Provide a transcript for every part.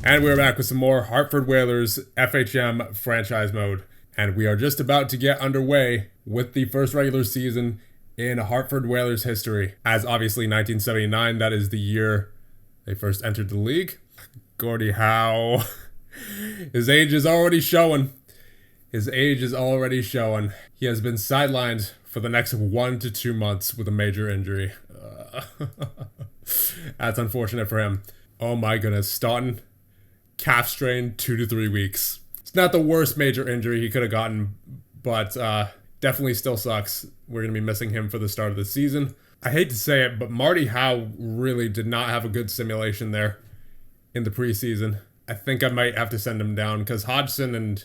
And we're back with some more Hartford Whalers FHM franchise mode. And we are just about to get underway with the first regular season in Hartford Whalers history. As obviously 1979, that is the year they first entered the league. Gordie Howe. His age is already showing. His age is already showing. He has been sidelined for the next 1 to 2 months with a major injury. That's unfortunate for him. Oh my goodness. Staunton, calf strain, 2 to 3 weeks. It's not the worst major injury he could have gotten, but definitely still sucks. We're going to be missing him for the start of the season. I hate to say it, but Marty Howe really did not have a good simulation there in the preseason. I think I might have to send him down because Hodgson and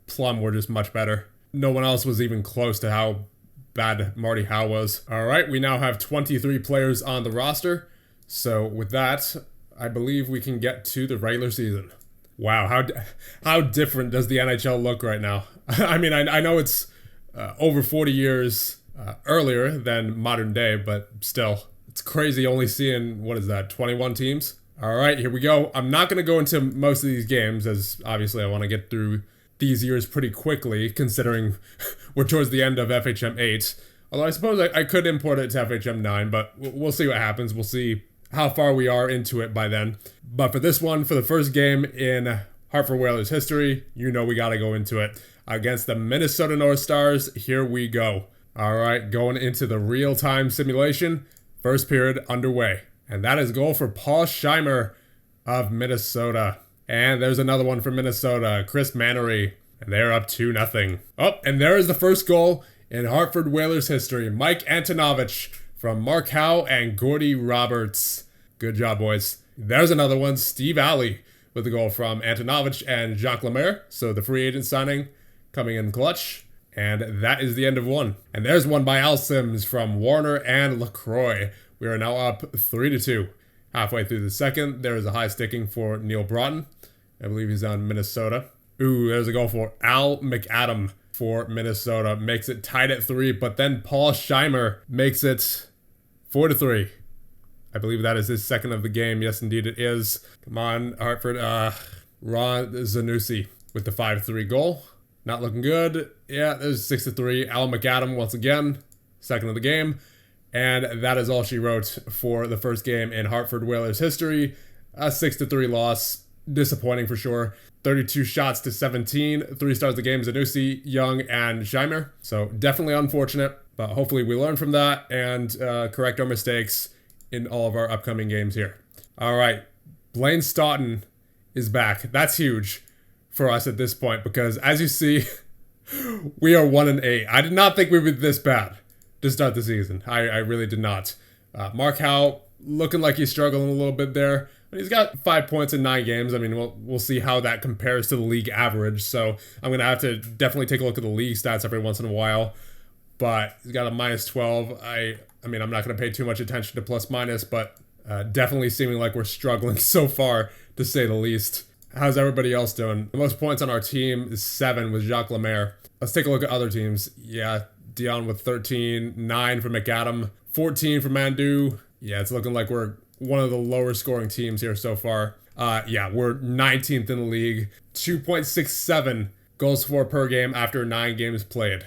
Plum were just much better. No one else was even close to how bad Marty Howe was. All right, we now have 23 players on the roster. So with that, I believe we can get to the regular season. Wow, how different does the NHL look right now? I mean, I know it's over 40 years earlier than modern day, but still, it's crazy only seeing, 21 teams? All right, here we go. I'm not going to go into most of these games, as obviously I want to get through these years pretty quickly, considering we're towards the end of FHM 8. Although I suppose I could import it to FHM 9, but we'll see what happens. We'll see how far we are into it by then. But for this one, for the first game in Hartford Whalers history, you know we got to go into it. Against the Minnesota North Stars, here we go. All right, going into the real-time simulation. First period underway. And that is goal for Paul Scheimer of Minnesota. And there's another one for Minnesota, Chris Mannery. And they're up 2-0. Oh, and there is the first goal in Hartford Whalers history. Mike Antonovich from Mark Howe and Gordie Roberts. Good job, boys. There's another one, Steve Alley with a goal from Antonovich and Jacques Lemaire. So the free agent signing coming in clutch. And that is the end of one. And there's one by Al Sims from Warner and LaCroix. We are now up 3-2. Halfway through the second, there is a high sticking for Neil Broughton. I believe he's on Minnesota. Ooh, there's a goal for Al McAdam for Minnesota. Makes it tied at 3, but then Paul Scheimer makes it 4-3. I believe that is his second of the game. Yes, indeed it is. Come on, Hartford. Ron Zanussi with the 5-3 goal. Not looking good. Yeah, there's 6-3. Al McAdam once again. Second of the game. And that is all she wrote for the first game in Hartford Whalers history. A 6-3 loss. Disappointing for sure. 32 shots to 17. 3 stars of the game, Zanussi, Young, and Scheimer. So definitely unfortunate, but hopefully we learn from that and correct our mistakes in all of our upcoming games here. All right, Blaine Staunton is back. That's huge for us at this point because as you see, we are 1-8. I did not think we would be this bad to start the season. I really did not. Mark Howe looking like he's struggling a little bit there. But he's got 5 points in 9 games. I mean, we'll see how that compares to the league average. So I'm going to have to definitely take a look at the league stats every once in a while. But he's got a -12. I mean, I'm not going to pay too much attention to plus minus, but definitely seeming like we're struggling so far, to say the least. How's everybody else doing? The most points on our team is 7 with Jacques Lemaire. Let's take a look at other teams. Yeah, Dion with 13, 9 for McAdam, 14 for Mandu. Yeah, it's looking like we're one of the lower scoring teams here so far. Yeah, we're 19th in the league. 2.67 goals for per game after 9 games played.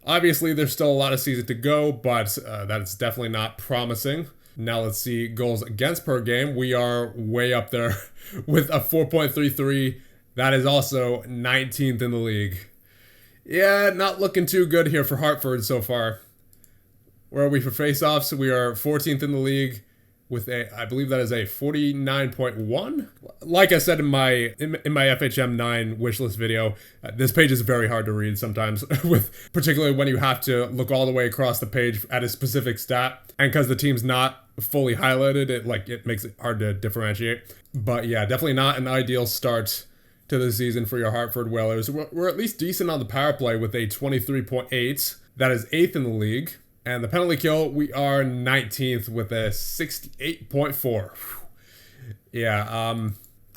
Obviously, there's still a lot of season to go, but that's definitely not promising. Now let's see goals against per game. We are way up there with a 4.33. That is also 19th in the league. Yeah, not looking too good here for Hartford so far. Where are we for faceoffs? We are 14th in the league with I believe that is a 49.1. Like I said in my FHM 9 wishlist video, this page is very hard to read sometimes, with particularly when you have to look all the way across the page at a specific stat, and because the team's not fully highlighted, it makes it hard to differentiate. But yeah, definitely not an ideal start to the season for your Hartford Whalers. We're at least decent on the power play with a 23.8. That is 8th in the league. And the penalty kill, we are 19th with a 68.4. Yeah,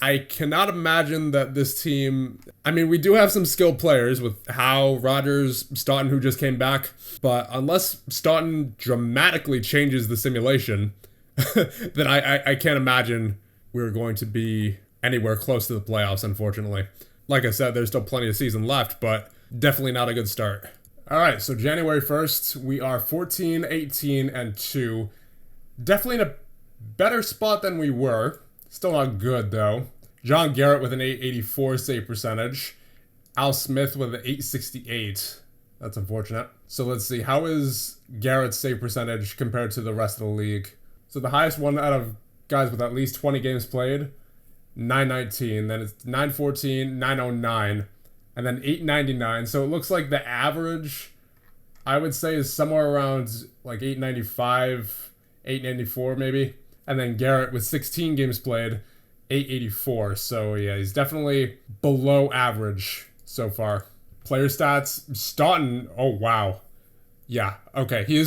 I cannot imagine that this team... I mean, we do have some skilled players with Howe, Rogers, Staunton, who just came back. But unless Staunton dramatically changes the simulation, then I can't imagine we're going to be anywhere close to the playoffs, unfortunately. Like I said, there's still plenty of season left, but definitely not a good start. All right, so January 1st, we are 14, 18, and 2. Definitely in a better spot than we were. Still not good, though. John Garrett with an 884 save percentage. Al Smith with an 868. That's unfortunate. So let's see. How is Garrett's save percentage compared to the rest of the league? So the highest one out of guys with at least 20 games played, 919. Then it's 914, 909, and then 899. So it looks like the average, I would say, is somewhere around like 895, 894 maybe. And then Garrett with 16 games played, 884. So yeah, he's definitely below average so far. Player stats, Staunton, oh wow. Yeah, okay. He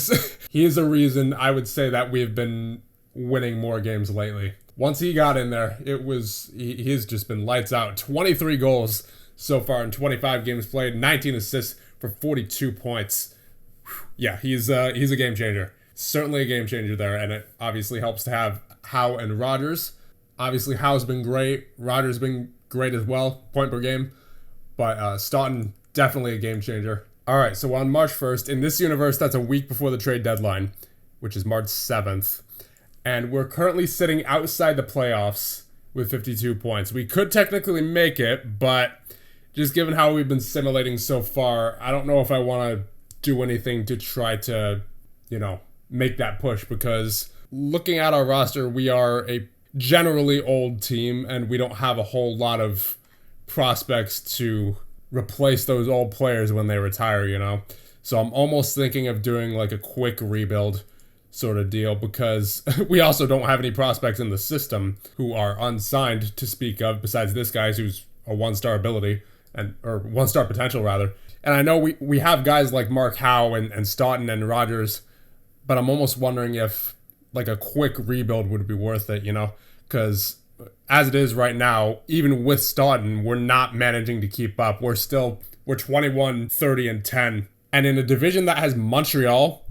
is a reason I would say that we have been winning more games lately. Once he got in there, he's just been lights out. 23 goals so far in 25 games played, 19 assists for 42 points. Yeah, he's a game changer. Certainly a game changer there, and it obviously helps to have Howe and Rogers. Obviously, Howe's been great. Rogers been great as well, point per game. But Staunton, definitely a game changer. All right, so on March 1st, in this universe, that's a week before the trade deadline, which is March 7th. And we're currently sitting outside the playoffs with 52 points. We could technically make it, but just given how we've been simulating so far, I don't know if I want to do anything to try to, make that push, because looking at our roster, we are a generally old team, and we don't have a whole lot of prospects to replace those old players when they retire, So I'm almost thinking of doing like a quick rebuild sort of deal, because we also don't have any prospects in the system who are unsigned to speak of, besides this guy who's a one-star ability, or one-star potential rather. And I know we have guys like Mark Howe and Staunton and Rogers, but I'm almost wondering if like a quick rebuild would be worth it, because as it is right now, even with Staunton, we're not managing to keep up. We're 21, 30, and 10. And in a division that has Montreal,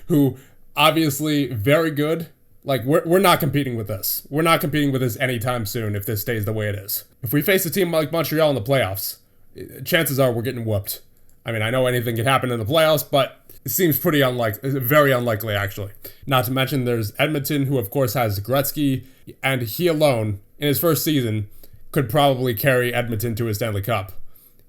who obviously very good, like we're not competing with this. We're not competing with this anytime soon if this stays the way it is. If we face a team like Montreal in the playoffs, chances are we're getting whooped. I mean, I know anything can happen in the playoffs, but it seems pretty very unlikely, actually. Not to mention there's Edmonton, who of course has Gretzky, and he alone, in his first season, could probably carry Edmonton to a Stanley Cup.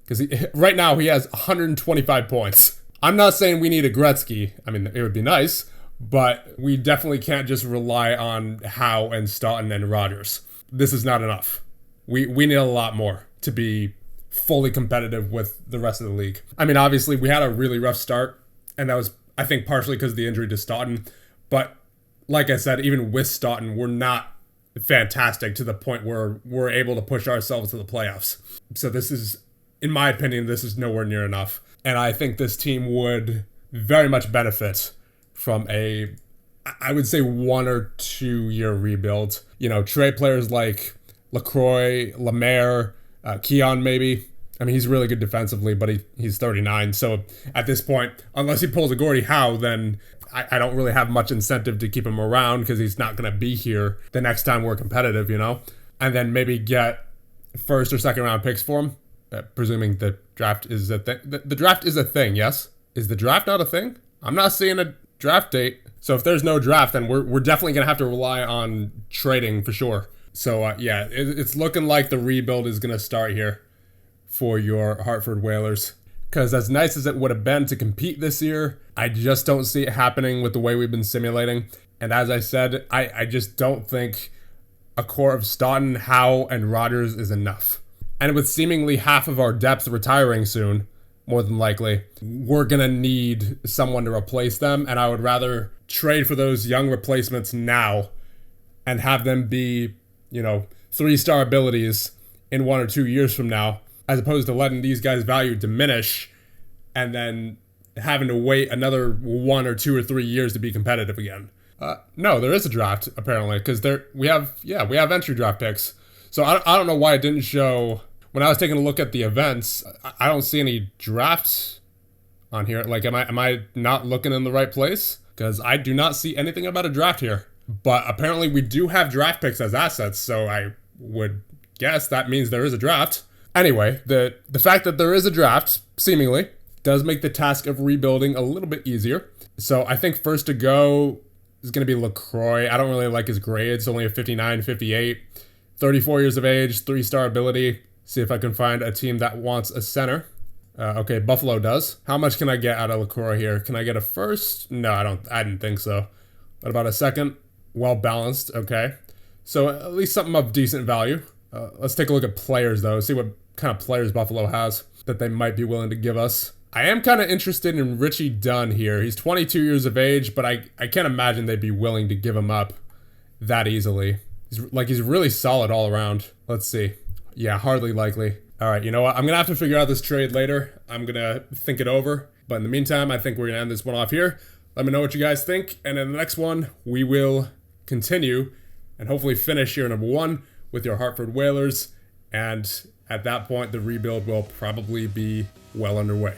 Because right now he has 125 points. I'm not saying we need a Gretzky. I mean, it would be nice, but we definitely can't just rely on Howe and Staunton and Rogers. This is not enough. We need a lot more to be fully competitive with the rest of the league. I mean, obviously, we had a really rough start, and that was, I think, partially because of the injury to Staunton. But like I said, even with Staunton, we're not fantastic to the point where we're able to push ourselves to the playoffs. So this is, in my opinion, this is nowhere near enough. And I think this team would very much benefit from I would say 1 or 2 year rebuild. Trade players like LaCroix, Lemaire, Keon maybe. I mean, he's really good defensively, but he's 39. So at this point, unless he pulls a Gordie Howe, then I don't really have much incentive to keep him around, because he's not going to be here the next time we're competitive, And then maybe get first or second round picks for him, presuming the draft is a thing. The draft is a thing, yes? Is the draft not a thing? I'm not seeing a draft date. So if there's no draft, then we're definitely going to have to rely on trading for sure. So yeah, it's looking like the rebuild is going to start here for your Hartford Whalers. Because as nice as it would have been to compete this year, I just don't see it happening with the way we've been simulating. And as I said, I just don't think a core of Staunton, Howe, and Rogers is enough. And with seemingly half of our depth retiring soon, more than likely, we're going to need someone to replace them. And I would rather trade for those young replacements now and have them be, 3-star abilities in 1 or 2 years from now, as opposed to letting these guys' value diminish and then having to wait another 1 or 2 or 3 years to be competitive again. No, there is a draft, apparently, because we have entry draft picks. So I don't know why it didn't show. When I was taking a look at the events, I don't see any drafts on here. Like, am I not looking in the right place? Because I do not see anything about a draft here. But apparently we do have draft picks as assets, so I would guess that means there is a draft. Anyway, the fact that there is a draft, seemingly, does make the task of rebuilding a little bit easier. So I think first to go is going to be LaCroix. I don't really like his grades, only a 59, 58, 34 years of age, 3-star ability. See if I can find a team that wants a center. Okay, Buffalo does. How much can I get out of LaCroix here? Can I get a first? No, I didn't think so. What about a second? Well balanced, okay. So at least something of decent value. Let's take a look at players though, see what kind of players Buffalo has that they might be willing to give us. I am kind of interested in Richie Dunn here. He's 22 years of age, but I can't imagine they'd be willing to give him up that easily. He's really solid all around. Let's see. Yeah, hardly likely. All right, you know what? I'm going to have to figure out this trade later. I'm going to think it over. But in the meantime, I think we're going to end this one off here. Let me know what you guys think. And in the next one, we will continue and hopefully finish year number 1 with your Hartford Whalers. And at that point, the rebuild will probably be well underway.